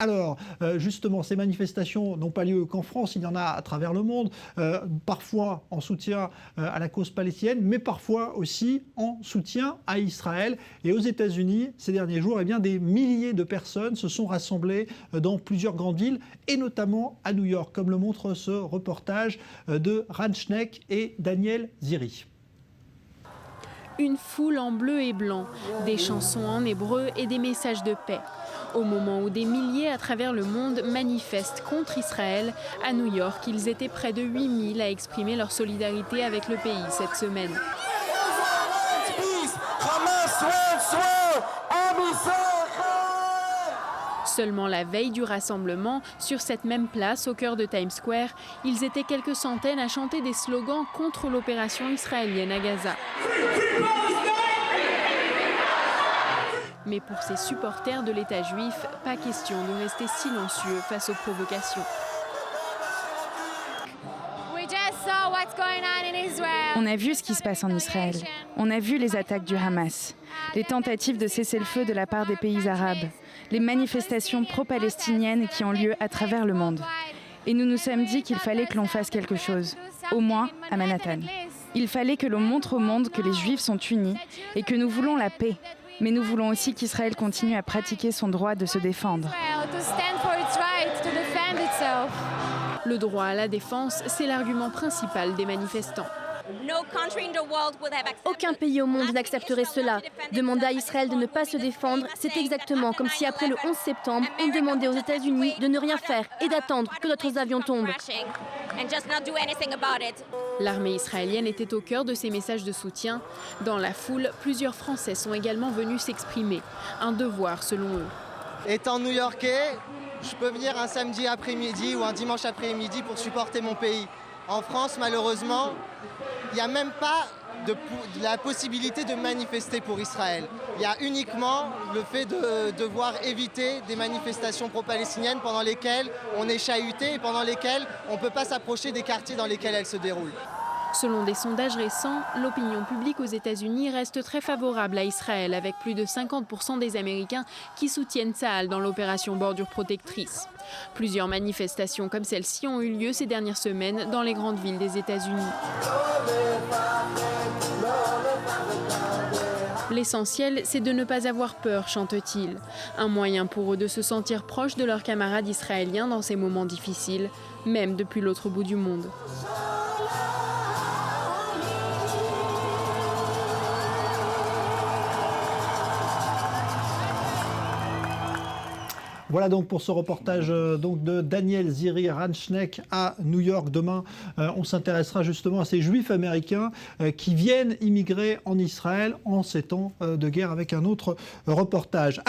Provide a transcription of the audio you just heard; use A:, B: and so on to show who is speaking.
A: Alors, justement, ces manifestations n'ont pas lieu qu'en France, il y en a à travers le monde, parfois en soutien à la cause palestinienne, mais parfois aussi en soutien à Israël. Et aux États-Unis, ces derniers jours, eh bien, des milliers de personnes se sont rassemblées dans plusieurs grandes villes, et notamment à New York, comme le montre ce reportage de Ran Schneck et Daniel Ziri.
B: Une foule en bleu et blanc, des chansons en hébreu et des messages de paix. Au moment où des milliers à travers le monde manifestent contre Israël, à New York, ils étaient près de 8000 à exprimer leur solidarité avec le pays cette semaine. Seulement la veille du rassemblement, sur cette même place, au cœur de Times Square, ils étaient quelques centaines à chanter des slogans contre l'opération israélienne à Gaza. Mais pour ces supporters de l'État juif, pas question de rester silencieux face aux provocations.
C: On a vu ce qui se passe en Israël. On a vu les attaques du Hamas, les tentatives de cessez-le-feu de la part des pays arabes, les manifestations pro-palestiniennes qui ont lieu à travers le monde. Et nous nous sommes dit qu'il fallait que l'on fasse quelque chose, au moins à Manhattan. Il fallait que l'on montre au monde que les Juifs sont unis et que nous voulons la paix. Mais nous voulons aussi qu'Israël continue à pratiquer son droit de se défendre.
B: Le droit à la défense, c'est l'argument principal des manifestants.
D: Aucun pays au monde n'accepterait cela. Demander à Israël de ne pas se défendre, c'est exactement comme si après le 11 septembre, on demandait aux États-Unis de ne rien faire et d'attendre que d'autres avions tombent.
B: L'armée israélienne était au cœur de ces messages de soutien. Dans la foule, plusieurs Français sont également venus s'exprimer. Un devoir selon eux.
E: Étant new-yorkais, je peux venir un samedi après-midi ou un dimanche après-midi pour supporter mon pays. En France, malheureusement, il n'y a même pas la possibilité de manifester pour Israël. Il y a uniquement le fait de devoir éviter des manifestations pro-palestiniennes pendant lesquelles on est chahuté et pendant lesquelles on ne peut pas s'approcher des quartiers dans lesquels elles se déroulent.
B: Selon des sondages récents, l'opinion publique aux États-Unis reste très favorable à Israël, avec plus de 50% des Américains qui soutiennent Tsahal dans l'opération Bordure protectrice. Plusieurs manifestations comme celle-ci ont eu lieu ces dernières semaines dans les grandes villes des États-Unis. L'essentiel, c'est de ne pas avoir peur, chante-t-il. Un moyen pour eux de se sentir proches de leurs camarades israéliens dans ces moments difficiles, même depuis l'autre bout du monde.
A: Voilà donc pour ce reportage donc de Daniel Ziri, Ran Schneck à New York. Demain, on s'intéressera justement à ces Juifs américains qui viennent immigrer en Israël en ces temps de guerre avec un autre reportage.